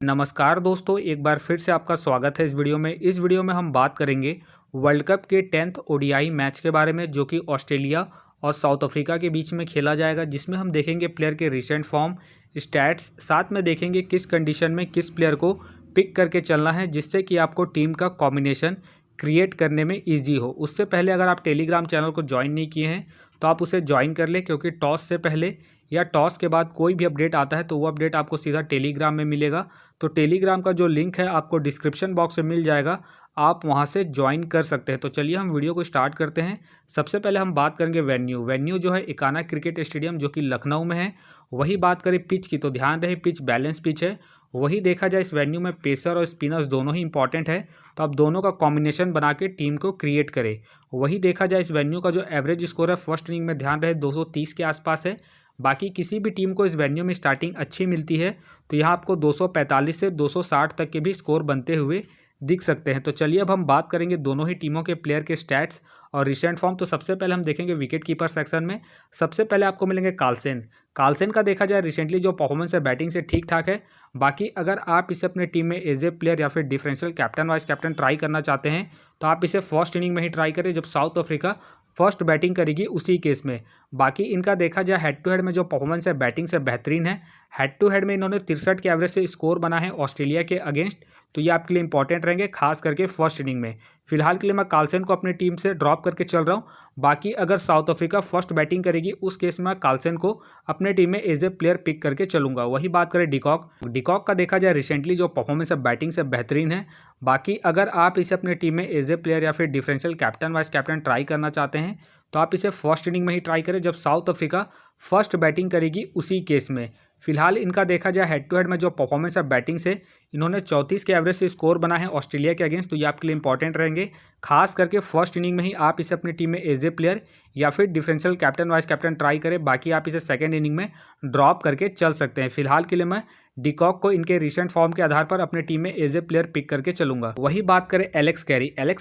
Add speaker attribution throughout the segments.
Speaker 1: नमस्कार दोस्तों, एक बार फिर से आपका स्वागत है इस वीडियो में। इस वीडियो में हम बात करेंगे वर्ल्ड कप के 10th ओडीआई मैच के बारे में, जो कि ऑस्ट्रेलिया और साउथ अफ्रीका के बीच में खेला जाएगा, जिसमें हम देखेंगे प्लेयर के रिसेंट फॉर्म, स्टैट्स, साथ में देखेंगे किस कंडीशन में किस प्लेयर को पिक करके चलना है, जिससे कि आपको टीम का कॉम्बिनेशन क्रिएट करने में ईजी हो। उससे पहले अगर आप टेलीग्राम चैनल को ज्वाइन नहीं किए हैं तो आप उसे ज्वाइन कर लें, क्योंकि टॉस से पहले या टॉस के बाद कोई भी अपडेट आता है तो वो अपडेट आपको सीधा टेलीग्राम में मिलेगा। तो टेलीग्राम का जो लिंक है आपको डिस्क्रिप्शन बॉक्स में मिल जाएगा, आप वहां से ज्वाइन कर सकते हैं। तो चलिए हम वीडियो को स्टार्ट करते हैं। सबसे पहले हम बात करेंगे वेन्यू जो है इकाना क्रिकेट स्टेडियम, जो कि लखनऊ में है। वही बात करें पिच की, तो ध्यान रहे पिच बैलेंस पिच है। वही देखा जाए इस वेन्यू में पेसर और स्पिनर्स दोनों ही इंपॉर्टेंट है, तो आप दोनों का कॉम्बिनेशन बना के टीम को क्रिएट करें। वही देखा जाए इस वेन्यू का जो एवरेज स्कोर है फर्स्ट इनिंग में ध्यान रहे 230 के आसपास है। बाकी किसी भी टीम को इस वेन्यू में स्टार्टिंग अच्छी मिलती है तो यहाँ आपको 245 से 260 तक के भी स्कोर बनते हुए दिख सकते हैं। तो चलिए अब हम बात करेंगे दोनों ही टीमों के प्लेयर के स्टैट्स और रिसेंट फॉर्म। तो सबसे पहले हम देखेंगे विकेट कीपर सेक्शन में। सबसे पहले आपको मिलेंगे कार्लसेन का देखा जाए रिसेंटली जो परफॉर्मेंस है बैटिंग से ठीक ठाक है। बाकी अगर आप इसे अपने टीम में एज ए प्लेयर या फिर differential captain vice captain try करना चाहते हैं तो आप इसे फर्स्ट इनिंग में ही ट्राई करें जब साउथ अफ्रीका फर्स्ट बैटिंग करेगी उसी केस में। बाकी इनका देखा जाए हेड टू हेड में जो परफॉर्मेंस है बैटिंग से बेहतरीन है। हेड टू हेड में इन्होंने 63 के एवरेज से स्कोर बना है ऑस्ट्रेलिया के अगेंस्ट, तो ये आपके लिए इंपॉर्टेंट रहेंगे खास करके फर्स्ट इनिंग में। फिलहाल के लिए मैं कार्लसेन को अपनी टीम से ड्रॉप करके चल रहा हूँ। बाकी अगर साउथ अफ्रीका फर्स्ट बैटिंग करेगी उस केस में कार्लसेन को अपने टीम में एज ए प्लेयर पिक करके चलूंगा। वही बात करें डिकॉक का देखा जाए रिसेंटली जो परफॉर्मेंस है बैटिंग से बेहतरीन है। बाकी अगर आप इसे अपने टीम में एज ए प्लेयर या फिर differential captain vice captain try करना चाहते हैं तो आप इसे फर्स्ट इनिंग में ही ट्राई करें जब साउथ अफ्रीका फर्स्ट बैटिंग करेगी उसी केस में। फिलहाल इनका देखा जाए हेड टू हेड में जो परफॉर्मेंस है बैटिंग से इन्होंने 34 के एवरेज से स्कोर बना है ऑस्ट्रेलिया के अगेंस्ट, तो ये आपके लिए इंपॉर्टेंट रहेंगे खास करके फर्स्ट इनिंग में ही आप इसे अपनी टीम में एज ए प्लेयर या फिर differential captain vice captain try करें। बाकी आप इसे सेकेंड इनिंग में ड्रॉप करके चल सकते हैं। फिलहाल के लिए मैं डिकॉक को इनके रिसेंट फॉर्म के आधार पर अपने टीम में एज ए प्लेयर पिक करके चलूंगा। वही बात करें एलेक्स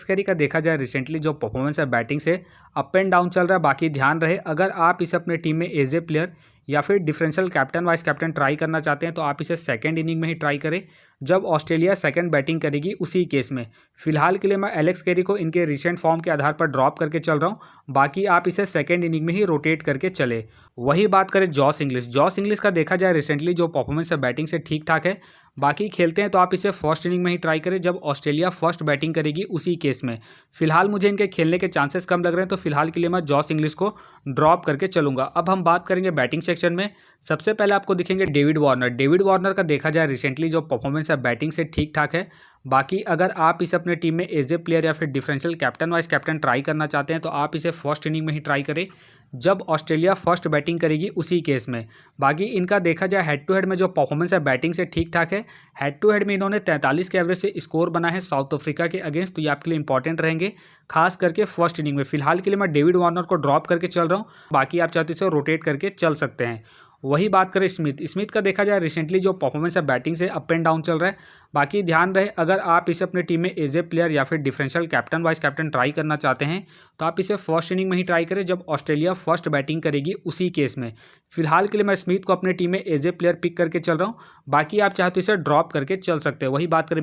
Speaker 1: कैरी का देखा जाए रिसेंटली जो परफॉर्मेंस है बैटिंग से अप एंड डाउन चल रहा है। बाकी ध्यान रहे अगर आप इसे अपने टीम में एज ए प्लेयर या फिर differential captain vice captain try करना चाहते हैं तो आप इसे सेकंड इनिंग में ही ट्राई करें जब ऑस्ट्रेलिया सेकंड बैटिंग करेगी उसी केस में। फिलहाल के लिए मैं एलेक्स कैरी को इनके रिसेंट फॉर्म के आधार पर ड्रॉप करके चल रहा हूं। बाकी आप इसे सेकंड इनिंग में ही रोटेट करके चले। वही बात करें जॉस इंग्लिश का देखा जाए रिसेंटली जो परफॉर्मेंस है बैटिंग से ठीक ठाक है। बाकी खेलते हैं तो आप इसे फर्स्ट इनिंग में ही ट्राई करें जब ऑस्ट्रेलिया फर्स्ट बैटिंग करेगी उसी केस में। फिलहाल मुझे इनके खेलने के चांसेस कम लग रहे हैं, तो फिलहाल के लिए मैं जॉस इंग्लिश को ड्रॉप करके चलूंगा। अब हम बात करेंगे बैटिंग सेक्शन में। सबसे पहले आपको दिखेंगे डेविड वार्नर का देखा जाए रिसेंटली जो परफॉर्मेंस है बैटिंग से ठीक ठाक है। बाकी अगर आप इसे अपने टीम में एज ए प्लेयर या फिर differential captain vice captain try करना चाहते हैं तो आप इसे फर्स्ट इनिंग में ही ट्राई करें जब ऑस्ट्रेलिया फर्स्ट बैटिंग करेगी उसी केस में। बाकी इनका देखा जाए हेड टू हेड में जो परफॉर्मेंस है बैटिंग से ठीक ठाक है। हेड टू हेड में इन्होंने 43 के एवरेज से स्कोर बना है साउथ अफ्रीका के अगेंस्ट, तो ये आपके लिए इंपॉर्टेंट रहेंगे खास करके फर्स्ट इनिंग में। फिलहाल के लिए मैं डेविड वार्नर को ड्रॉप करके चल रहा हूँ। बाकी आप चाहते इसे रोटेट करके चल सकते हैं। वही बात करें स्मिथ का देखा जाए रिसेंटली जो परफॉर्मेंस है बैटिंग से अप एंड डाउन चल रहा है। बाकी ध्यान रहे अगर आप इसे अपने टीम में एज ए प्लेयर या फिर differential captain vice captain try करना चाहते हैं तो आप इसे फर्स्ट इनिंग में ही ट्राई करें जब ऑस्ट्रेलिया फर्स्ट बैटिंग करेगी उसी केस में। फिलहाल के लिए मैं स्मिथ को अपने टीम में एज ए प्लेयर पिक करके चल रहा हूँ। बाकी आप चाहे तो इसे ड्रॉप करके चल सकते हैं। वही बात करें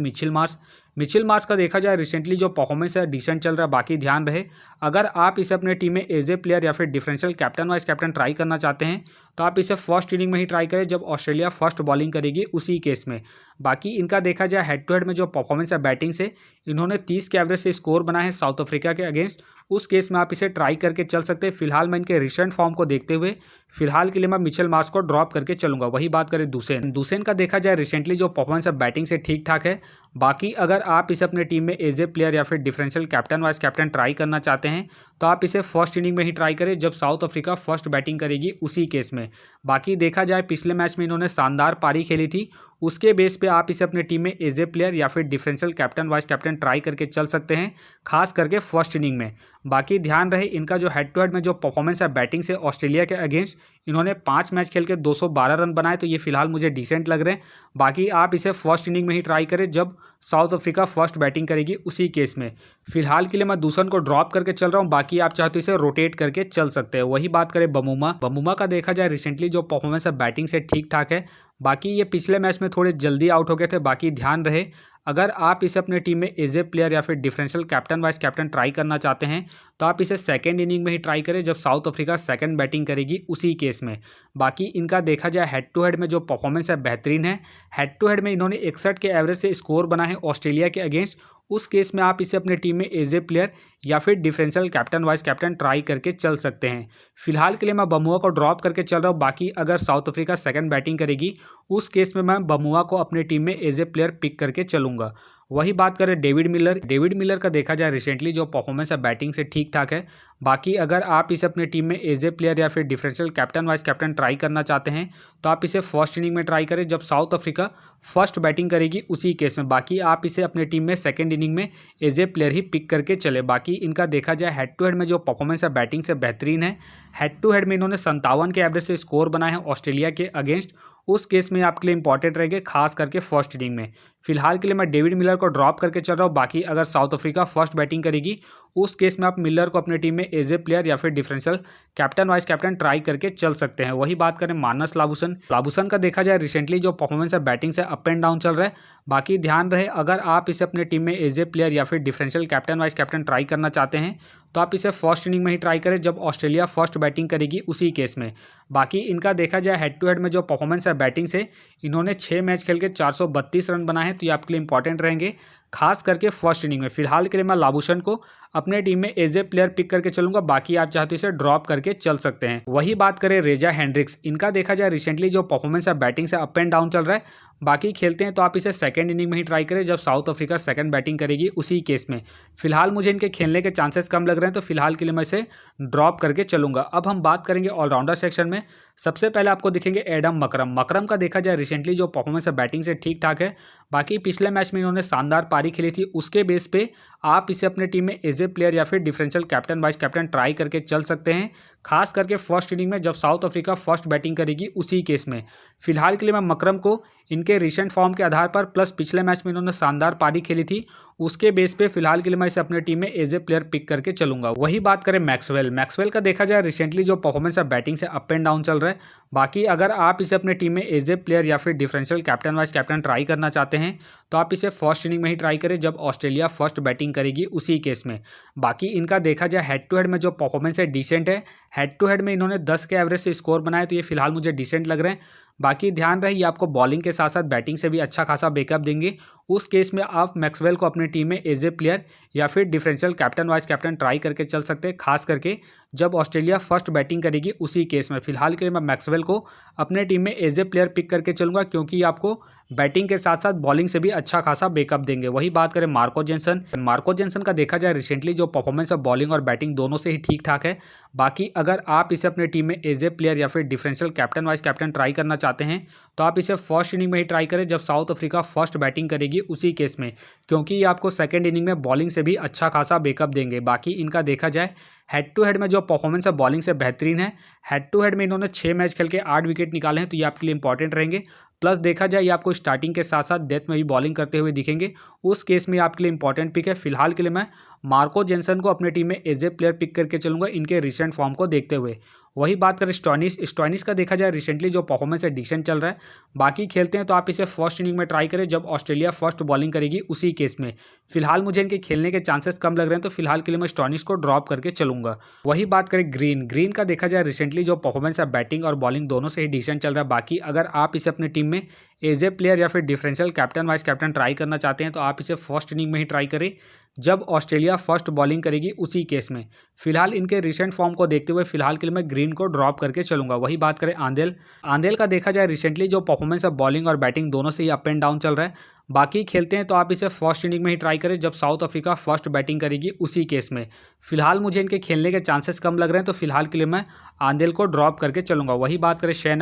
Speaker 1: मिचेल मार्श का देखा जाए रिसेंटली जो परफॉर्मेंस है डिसेंट चल रहा है। बाकी ध्यान रहे अगर आप इसे अपने टीम में एज ए प्लेयर या फिर differential captain vice captain try करना चाहते हैं तो आप इसे फर्स्ट इनिंग में ही ट्राई करें जब ऑस्ट्रेलिया फर्स्ट बॉलिंग करेगी उसी केस में। बाकी इनका देखा जाए हेड टू हेड में जो परफॉर्मेंस है बैटिंग से इन्होंने 30 के एवरेज से स्कोर बना है साउथ अफ्रीका के अगेंस्ट, उस केस में आप इसे ट्राई करके चल सकते हैं। फिलहाल मैं इनके रिसेंट फॉर्म को देखते हुए फिलहाल के लिए मैं मिचेल मार्श को ड्रॉप करके चलूंगा। वही बात करें दुसेन का देखा जाए रिसेंटली जो परफॉर्मेंस है बैटिंग से ठीक ठाक है। बाकी अगर आप इसे अपने टीम में एज ए प्लेयर या फिर differential captain vice captain try करना चाहते हैं तो आप इसे फर्स्ट इनिंग में ही ट्राई करें जब साउथ अफ्रीका फर्स्ट बैटिंग करेगी उसी केस में। बाकी देखा जाए पिछले मैच में इन्होंने शानदार पारी खेली थी, उसके बेस पे आप इसे अपने टीम में एज ए प्लेयर या फिर differential captain vice captain try करके चल सकते हैं खास करके फर्स्ट इनिंग में। बाकी ध्यान रहे इनका जो हेड टू हेड में जो परफॉर्मेंस है बैटिंग से ऑस्ट्रेलिया के अगेंस्ट इन्होंने 5 मैच खेल के 212 रन बनाए, तो ये फिलहाल मुझे डिसेंट लग रहे हैं। बाकी आप इसे फर्स्ट इनिंग में ही ट्राई करें जब साउथ अफ्रीका फर्स्ट बैटिंग करेगी उसी केस में। फिलहाल के लिए मैं दूसरन को ड्रॉप करके चल रहा हूँ। बाकी आप चाहते इसे रोटेट करके चल सकते हैं। वही बात करें बमूमा का देखा जाए रिसेंटली जो परफॉर्मेंस है बैटिंग से ठीक ठाक है। बाकी ये पिछले मैच में थोड़े जल्दी आउट हो गए थे। बाकी ध्यान रहे, अगर आप इसे अपने टीम में एज ए प्लेयर या फिर differential captain vice captain try करना चाहते हैं तो आप इसे सेकंड इनिंग में ही ट्राई करें जब साउथ अफ्रीका सेकंड बैटिंग करेगी उसी केस में। बाकी इनका देखा जाए हेड टू हेड में जो परफॉर्मेंस है बेहतरीन है। हेड टू हेड में इन्होंने 61 के एवरेज से स्कोर बना है ऑस्ट्रेलिया के अगेंस्ट। उस केस में आप इसे अपने टीम में एज ए प्लेयर या फिर differential captain vice captain try करके चल सकते हैं। फिलहाल के लिए मैं बमुआ को ड्रॉप करके चल रहा हूँ। बाकी अगर साउथ अफ्रीका सेकंड बैटिंग करेगी उस केस में मैं बमुआ को अपने टीम में एज ए प्लेयर पिक करके चलूंगा। वही बात करें डेविड मिलर का देखा जाए रिसेंटली जो परफॉर्मेंस है बैटिंग से ठीक ठाक है। बाकी अगर आप इसे अपने टीम में एज ए प्लेयर या फिर differential captain vice captain try करना चाहते हैं तो आप इसे फर्स्ट इनिंग में ट्राई करें जब साउथ अफ्रीका फर्स्ट बैटिंग करेगी उसी केस में। बाकी आप इसे अपने टीम में सेकंड इनिंग में एज ए प्लेयर ही पिक करके चले। बाकी इनका देखा जाए हेड टू हेड में जो परफॉर्मेंस है बैटिंग से बेहतरीन है। हेड टू हेड में इन्होंने 57 के एवरेज से स्कोर बनाए हैं ऑस्ट्रेलिया के अगेंस्ट। उस केस में आपके लिए इंपॉर्टेंट रहेंगे खास करके फर्स्ट इनिंग में। फिलहाल के लिए मैं डेविड मिलर को ड्रॉप करके चल रहा हूँ। बाकी अगर साउथ अफ्रीका फर्स्ट बैटिंग करेगी उस केस में आप मिलर को अपने टीम में एज ए प्लेयर या फिर differential captain vice captain try करके चल सकते हैं। वही बात करें मानस लाबुसन का देखा जाए रिसेंटली जो परफॉर्मेंस है बैटिंग से अप एंड डाउन चल रहा है। बाकी ध्यान रहे, अगर आप इसे अपने टीम में एज ए प्लेयर या फिर differential captain vice captain try करना चाहते हैं तो आप इसे फर्स्ट इनिंग में ही ट्राई करें जब ऑस्ट्रेलिया फर्स्ट बैटिंग करेगी उसी केस में। बाकी इनका देखा जाए हेड टू हेड में जो परफॉर्मेंस है बैटिंग से इन्होंने 6 मैच खेल के 432 रन बनाए हैं तो ये आपके लिए इंपॉर्टेंट रहेंगे खास करके फर्स्ट इनिंग में। फिलहाल के लिए मैं लाबुशन को अपने टीम में एज ए प्लेयर पिक करके चलूंगा। बाकी आप चाहते इसे ड्रॉप करके चल सकते हैं। वही बात करें रेजा हेंड्रिक्स, इनका देखा जाए रिसेंटली जो परफॉर्मेंस है बैटिंग से अप एंड डाउन चल रहा है। बाकी खेलते हैं तो आप इसे सेकंड इनिंग में ही ट्राई करें जब साउथ अफ्रीका सेकंड बैटिंग करेगी उसी केस में। फिलहाल मुझे इनके खेलने के चांसेस कम लग रहे हैं तो फिलहाल के लिए मैं इसे ड्रॉप करके चलूंगा। अब हम बात करेंगे ऑलराउंडर सेक्शन में। सबसे पहले आपको दिखेंगे एडम मकरम का देखा जाए रिसेंटली जो परफॉर्मेंस है बैटिंग से ठीक ठाक है। बाकी पिछले मैच में इन्होंने शानदार पारी खेली थी, उसके बेस पे आप इसे अपने टीम में एज ए प्लेयर या फिर differential captain vice captain try करके चल सकते हैं खास करके फर्स्ट इनिंग में जब साउथ अफ्रीका फर्स्ट बैटिंग करेगी उसी केस में। फिलहाल के लिए मैं मकरम को इनके रिसेंट फॉर्म के आधार पर प्लस पिछले मैच में इन्होंने शानदार पारी खेली थी उसके बेस पे फिलहाल के लिए मैं इसे अपने टीम में एज ए प्लेयर पिक करके चलूंगा। वही बात करें मैक्सवेल का देखा जाए रिसेंटली जो परफॉर्मेंस है बैटिंग से अप एंड डाउन चल रहा है। बाकी अगर आप इसे अपने टीम में एज ए प्लेयर या फिर differential captain vice captain try करना चाहते हैं तो आप इसे फर्स्ट इनिंग में ही ट्राई करें जब ऑस्ट्रेलिया फर्स्ट बैटिंग करेगी उसी केस में। बाकी इनका देखा जाए हेड टू हेड में जो परफॉर्मेंस है डिसेंट है। हेड टू हेड में इन्होंने 10 के एवरेज से स्कोर बनाए तो ये फिलहाल मुझे डिसेंट लग रहे हैं। बाकी ध्यान रहे, ये आपको बॉलिंग के साथ साथ बैटिंग से भी अच्छा खासा बैकअप देंगे। उस केस में आप मैक्सवेल को अपनी टीम में एज ए प्लेयर या फिर differential captain vice captain try करके चल सकते हैं खास करके जब ऑस्ट्रेलिया फर्स्ट बैटिंग करेगी उसी केस में। फिलहाल के लिए मैं मैक्सवेल को अपने टीम में एज ए प्लेयर पिक करके चलूंगा क्योंकि आपको बैटिंग के साथ साथ बॉलिंग से भी अच्छा खासा बैकअप देंगे। वही बात करें मार्को जेंसन का देखा जाए रिसेंटली जो परफॉर्मेंस है बॉलिंग और बैटिंग दोनों से ही ठीक ठाक है। बाकी अगर आप इसे अपने टीम में एज ए प्लेयर या फिर differential captain vice captain try करना चाहते हैं तो आप इसे फर्स्ट इनिंग में ही ट्राई करें जब साउथ अफ्रीका फर्स्ट बैटिंग करेगी उसी केस में, क्योंकि ये आपको सेकंड इनिंग में बॉलिंग से भी अच्छा खासा बैकअप देंगे। बाकी इनका देखा जाए हेड टू हेड में जो परफॉर्मेंस है बॉलिंग से बेहतरीन है। हेड टू हेड में इन्होंने 6 मैच खेल के 8 विकेट निकाले हैं तो ये आपके लिए इंपॉर्टेंट रहेंगे। प्लस देखा जाए ये आपको स्टार्टिंग के साथ साथ डेथ में भी बॉलिंग करते हुए दिखेंगे, उस केस में आपके लिए इंपॉर्टेंट पिक है। फिलहाल के लिए मैं मार्को जेंसन को अपने टीम में एज ए प्लेयर पिक करके चलूंगा इनके रिसेंट फॉर्म को देखते हुए। वही बात करें स्टॉइनिस का देखा जाए रिसेंटली जो परफॉर्मेंस है डिसेंट चल रहा है। बाकी खेलते हैं तो आप इसे फर्स्ट इनिंग में ट्राई करें जब ऑस्ट्रेलिया फर्स्ट बॉलिंग करेगी उसी केस में। फिलहाल मुझे इनके खेलने के चांसेस कम लग रहे हैं तो फिलहाल के लिए मैं स्टॉइनिस को ड्रॉप करके चलूंगा। वही बात करें ग्रीन का देखा जाए रिसेंटली जो परफॉर्मेंस है बैटिंग और बॉलिंग दोनों से ही डिसेंट चल रहा है। बाकी अगर आप इसे अपनी टीम में एज ए प्लेयर या फिर differential captain vice captain try करना चाहते हैं तो आप इसे फर्स्ट इनिंग में ही ट्राई करें जब ऑस्ट्रेलिया फर्स्ट बॉलिंग करेगी उसी केस में। फिलहाल इनके रिसेंट फॉर्म को देखते हुए फिलहाल के लिए मैं ग्रीन को ड्रॉप करके चलूंगा। वही बात करें आंदेल का देखा जाए रिसेंटली जो परफॉर्मेंस है बॉलिंग और बैटिंग दोनों से ही अप एंड डाउन चल रहा है। बाकी खेलते हैं तो आप इसे फर्स्ट इनिंग में ही ट्राई करें जब साउथ अफ्रीका फर्स्ट बैटिंग करेगी उसी केस में। फिलहाल मुझे इनके खेलने के चांसेस कम लग रहे हैं तो फिलहाल के लिए मैं आंदेल को ड्रॉप करके चलूंगा। वही बात करें शेन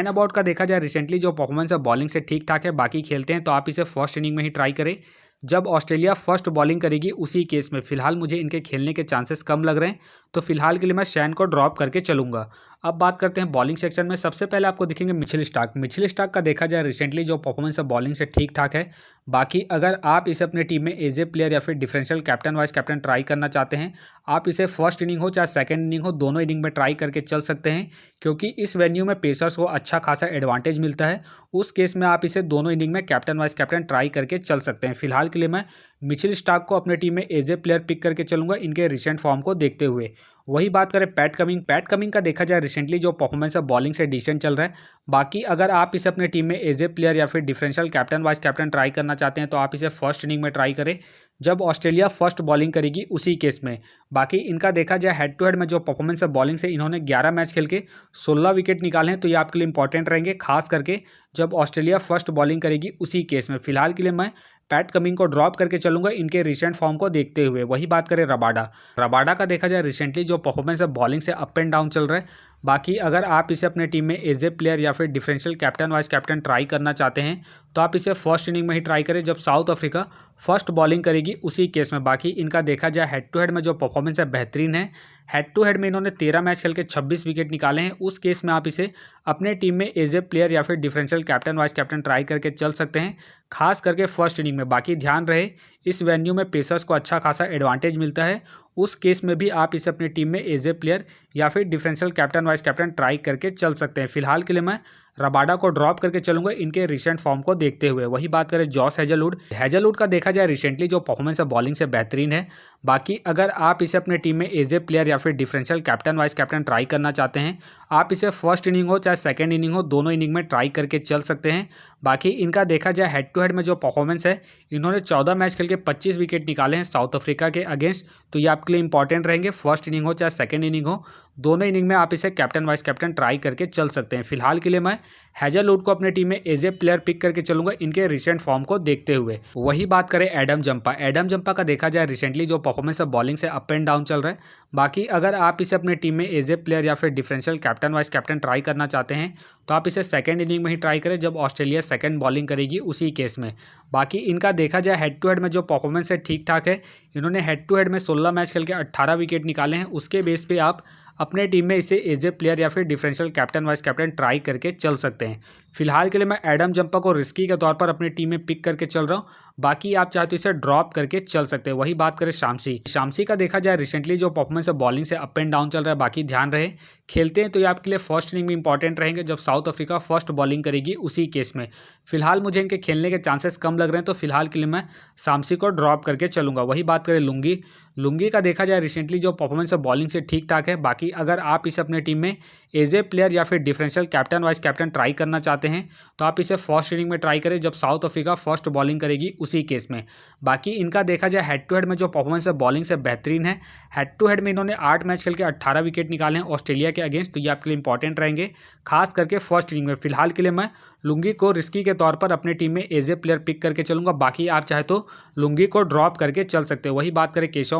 Speaker 1: अबॉट का देखा जाए रिसेंटली जो परफॉर्मेंस है बॉलिंग से ठीक ठाक है। बाकी खेलते हैं तो आप इसे फर्स्ट इनिंग में ही ट्राई करें जब ऑस्ट्रेलिया फर्स्ट बॉलिंग करेगी उसी केस में। फिलहाल मुझे इनके खेलने के चांसेस कम लग रहे हैं तो फिलहाल के लिए मैं शैन को ड्रॉप करके चलूंगा। अब बात करते हैं बॉलिंग सेक्शन में। सबसे पहले आपको दिखेंगे मिचेल स्टार्क। मिचेल स्टार्क का देखा जाए रिसेंटली जो परफॉर्मेंस है बॉलिंग से ठीक ठाक है। बाकी अगर आप इसे अपने टीम में एज ए प्लेयर या फिर differential captain vice captain try करना चाहते हैं, आप इसे फर्स्ट इनिंग हो चाहे सेकंड इनिंग हो, दोनों इनिंग में ट्राई करके चल सकते हैं, क्योंकि इस वेन्यू में पेसर्स को अच्छा खासा एडवांटेज मिलता है। उस केस में आप इसे दोनों इनिंग में कैप्टन वाइस कैप्टन ट्राई करके चल सकते हैं। फिलहाल के लिए मैं मिचेल स्टार्क को अपने टीम में एज ए प्लेयर पिक करके चलूंगा इनके रिसेंट फॉर्म को देखते हुए। वही बात करें पैट कमिंग का देखा जाए रिसेंटली जो परफॉर्मेंस है बॉलिंग से डिसेंट चल रहा है। बाकी अगर आप इसे अपने टीम में एज ए प्लेयर या फिर differential captain vice captain try करना चाहते हैं तो आप इसे फर्स्ट इनिंग में ट्राई करें जब ऑस्ट्रेलिया फर्स्ट बॉलिंग करेगी उसी केस में। बाकी इनका देखा जाए हेड टू हेड में जो परफॉर्मेंस है बॉलिंग से, इन्होंने 11 मैच खेल के 16 विकेट निकाले हैं, तो ये आपके लिए इंपॉर्टेंट रहेंगे, खास करके जब ऑस्ट्रेलिया फर्स्ट बॉलिंग करेगी उसी केस में। फिलहाल के लिए मैं पैट कमिंग को ड्रॉप करके चलूंगा इनके रिसेंट फॉर्म को देखते हुए। वही बात करें रबाडा का देखा जाए रिसेंटली जो परफॉर्मेंस है बॉलिंग से अप एंड डाउन चल रहा है। बाकी अगर आप इसे अपने टीम में एज ए प्लेयर या फिर differential captain vice captain try करना चाहते हैं तो आप इसे फर्स्ट इनिंग में ही ट्राई करें जब साउथ अफ्रीका फर्स्ट बॉलिंग करेगी उसी केस में। बाकी इनका देखा जाए हेड टू हेड में जो परफॉर्मेंस है बेहतरीन है। हेड टू हेड में इन्होंने 13 मैच खेल के 26 विकेट निकाले हैं। उस केस में आप इसे अपने टीम में एज ए प्लेयर या फिर differential captain vice captain try करके चल सकते हैं, खास करके फर्स्ट इनिंग में। बाकी ध्यान रहे इस वेन्यू में पेसर्स को अच्छा खासा एडवांटेज मिलता है, उस केस में भी आप इसे अपनी टीम में एज ए प्लेयर या फिर differential captain vice captain try करके चल सकते हैं। फिलहाल के लिए मैं रबाडा को ड्रॉप करके चलूंगा इनके रिसेंट फॉर्म को देखते हुए। वही बात करें जॉस हेजलवुड का देखा जाए रिसेंटली जो परफॉर्मेंस है बॉलिंग से बेहतरीन है। बाकी अगर आप इसे अपने टीम में एज ए प्लेयर या फिर differential captain vice captain try करना चाहते हैं, आप इसे फर्स्ट इनिंग हो चाहे सेकंड इनिंग हो, दोनों इनिंग में ट्राई करके चल सकते हैं। बाकी इनका देखा जाए हेड टू हेड में जो परफॉर्मेंस है, इन्होंने 14 मैच खेल के 25 विकेट निकाले हैं साउथ अफ्रीका के अगेंस्ट, तो ये आपके लिए इंपॉर्टेंट रहेंगे। फर्स्ट इनिंग हो चाहे सेकंड इनिंग हो, दोनों इनिंग में आप इसे कैप्टन वाइस कैप्टन ट्राई करके चल सकते हैं। फिलहाल के लिए मैं हेजलवुड को अपने टीम में एज ए प्लेयर पिक करके चलूंगा इनके रिसेंट फॉर्म को देखते हुए। वही बात करें एडम जंपा का देखा जाए रिसेंटली जो परफॉर्मेंस है बॉलिंग से अप एंड डाउन चल रहा है। बाकी अगर आप इसे अपने टीम में एज ए प्लेयर या फिर differential captain vice captain try करना चाहते हैं तो आप इसे सेकंड इनिंग में ही ट्राई करें जब ऑस्ट्रेलिया सेकंड बॉलिंग करेगी उसी केस में। बाकी इनका देखा जाए हेड टू हेड में जो परफॉर्मेंस है ठीक ठाक है। इन्होंने हेड टू हेड में 16 मैच खेल के 18 विकेट निकाले हैं। उसके बेस पे आप अपने टीम में इसे एज ए प्लेयर या फिर differential captain vice captain try करके चल सकते हैं। फिलहाल के लिए मैं एडम जंपा को रिस्की के तौर पर अपनी टीम में पिक करके चल रहा हूँ। बाकी आप चाहे तो इसे ड्रॉप करके चल सकते हैं। वही बात करें शामसी का देखा जाए रिसेंटली जो परफॉर्मेंस है बॉलिंग से अप एंड डाउन चल रहा है। बाकी ध्यान रहे खेलते हैं तो ये आपके लिए फर्स्ट इनिंग में इंपॉर्टेंट रहेंगे जब साउथ अफ्रीका फर्स्ट बॉलिंग करेगी उसी केस में। फिलहाल मुझे इनके खेलने के चांसेस कम लग रहे हैं, तो फिलहाल के लिए मैं शामसी को ड्रॉप करके चलूंगा। वही बात करें लुंगी का देखा जाए रिसेंटली जो परफॉर्मेंस है बॉलिंग से ठीक ठाक है। बाकी अगर आप इसे अपने टीम में एज ए प्लेयर या फिर differential captain vice captain try करना चाहते हैं तो आप इसे फर्स्ट इनिंग में ट्राई करें जब साउथ अफ्रीका फर्स्ट बॉलिंग करेगी उसी केस में। बाकी इनका देखा जाए हेड टू हेड में जो परफॉर्मेंस है बॉलिंग से बेहतरीन है। हेड टू हेड में इन्होंने 8 मैच खेल के 18 विकेट निकाले हैं ऑस्ट्रेलिया के अगेंस्ट, तो ये आपके लिए इंपॉर्टेंट रहेंगे, खास करके फर्स्ट इनिंग में। फिलहाल के लिए मैं लुंगी को रिस्की के तौर पर अपने टीम में एज ए प्लेयर पिक करके चलूंगा। बाकी आप चाहे तो लुंगी को ड्रॉप करके चल सकते हैं। वही बात करें केशव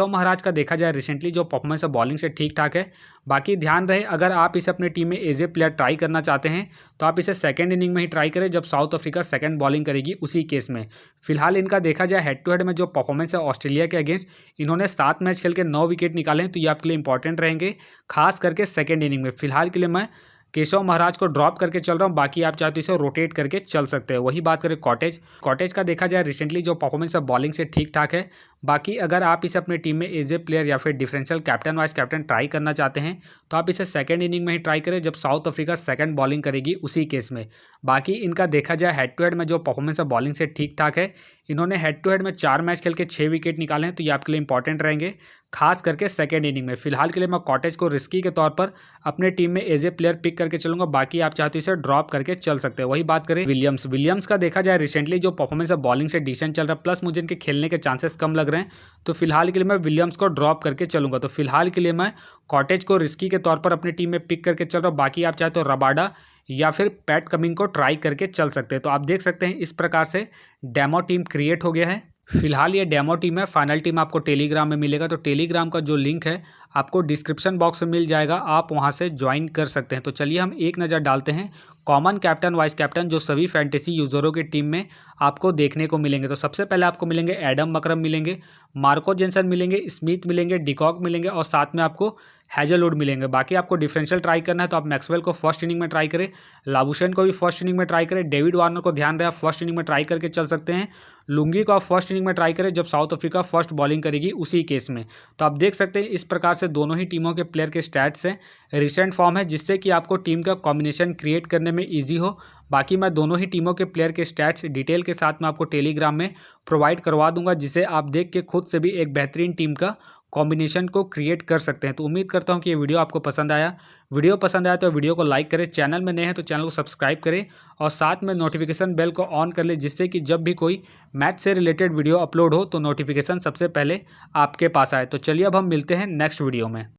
Speaker 1: महाराज का देखा जाए रिसेंटली जो परफॉर्मेंस है बॉलिंग से ठीक ठाक है। बाकी ध्यान रहे अगर आप इसे अपने टीम में एज ए प्लेयर ट्राई करना चाहते हैं तो आप इसे सेकंड इनिंग में ही ट्राई करें जब साउथ अफ्रीका सेकंड बॉलिंग करेगी उसी केस में। फिलहाल इनका देखा जाए हेड टू हेड में जो परफॉर्मेंस है ऑस्ट्रेलिया के अगेंस्ट, इन्होंने 7 मैच खेल के 9 विकेट निकाले हैं, तो ये आपके लिए इंपॉर्टेंट रहेंगे, खास करके सेकंड इनिंग में। फिलहाल के लिए मैं केशव महाराज को ड्रॉप करके चल रहा हूँ। बाकी आप चाहे तो इसे रोटेट करके चल सकते हैं। वही बात करें कॉटेज का देखा जाए रिसेंटली जो परफॉर्मेंस है बॉलिंग से ठीक ठाक है। बाकी अगर आप इसे अपनी टीम में एज ए प्लेयर या फिर differential captain vice captain try करना चाहते हैं तो आप इसे सेकंड इनिंग में ही ट्राई करें जब साउथ अफ्रीका सेकंड बॉलिंग करेगी उसी केस में। बाकी इनका देखा जाए हेड टू हेड में जो परफॉर्मेंस है बॉलिंग से ठीक ठाक है। इन्होंने हेड टू हेड में 4 मैच खेल के 6 विकेट निकाले हैं, तो ये आपके लिए इंपॉर्टेंट रहेंगे, खास करके सेकंड इनिंग में। फिलहाल के लिए मैं कॉटेज को रिस्की के तौर पर अपने टीम में एज ए प्लेयर पिक करके चलूंगा। बाकी आप चाहते इसे ड्रॉप करके चल सकते हैं। वही बात करें विलियम्स का देखा जाए रिसेंटली जो परफॉर्मेंस है बॉलिंग से डिसेंट चल रहा है, प्लस मुझे इनके खेलने के चांसेस कम लग रहे हैं, तो फिलहाल के लिए मैं विलियम्स को ड्रॉप करके चलूंगा। तो फिलहाल के लिए मैं कॉटेज को रिस्की के तौर पर अपनी टीम में पिक करके चल रहा हूँ। बाकी आप चाहे तो रबाडा या फिर पैट कमिंग को ट्राई करके चल सकते हैं। तो आप देख सकते हैं इस प्रकार से डेमो टीम क्रिएट हो गया है। फिलहाल ये डेमो टीम है, फाइनल टीम आपको टेलीग्राम में मिलेगा, तो टेलीग्राम का जो लिंक है आपको डिस्क्रिप्शन बॉक्स में मिल जाएगा, आप वहां से ज्वाइन कर सकते हैं। तो चलिए हम एक नज़र डालते हैं कॉमन कैप्टन वाइस कैप्टन जो सभी फैंटेसी यूजरों की टीम में आपको देखने को मिलेंगे। तो सबसे पहले आपको मिलेंगे एडम मकरम मिलेंगे, मार्को जेंसन मिलेंगे, स्मिथ मिलेंगे, डिकॉक मिलेंगे और साथ में आपको हैजलवुड मिलेंगे। बाकी आपको डिफरेंशियल ट्राई करना है तो आप मैक्सवेल को फर्स्ट इनिंग में ट्राई करें, लाबुशेन को भी फर्स्ट इनिंग में ट्राई करें, डेविड वार्नर को ध्यान रहे आप फर्स्ट इनिंग में ट्राई करके चल सकते हैं, लुंगी को आप फर्स्ट इनिंग में ट्राई करें जब साउथ अफ्रीका फर्स्ट बॉलिंग करेगी उसी केस में। तो आप देख सकते हैं इस प्रकार से दोनों ही टीमों के प्लेयर के स्टैट्स हैं, रिसेंट फॉर्म है, जिससे कि आपको टीम का कॉम्बिनेशन क्रिएट करने में ईजी हो। बाकी मैं दोनों ही टीमों के प्लेयर के स्टैट्स डिटेल के साथ में आपको टेलीग्राम में प्रोवाइड करवा दूंगा, जिसे आप देख के खुद से भी एक बेहतरीन टीम का कॉम्बिनेशन को क्रिएट कर सकते हैं। तो उम्मीद करता हूं कि ये वीडियो आपको पसंद आया। वीडियो पसंद आया तो वीडियो को लाइक करें, चैनल में नए हैं तो चैनल को सब्सक्राइब करें और साथ में नोटिफिकेशन बेल को ऑन कर लें, जिससे कि जब भी कोई मैच से रिलेटेड वीडियो अपलोड हो तो नोटिफिकेशन सबसे पहले आपके पास आए। तो चलिए अब हम मिलते हैं नेक्स्ट वीडियो में।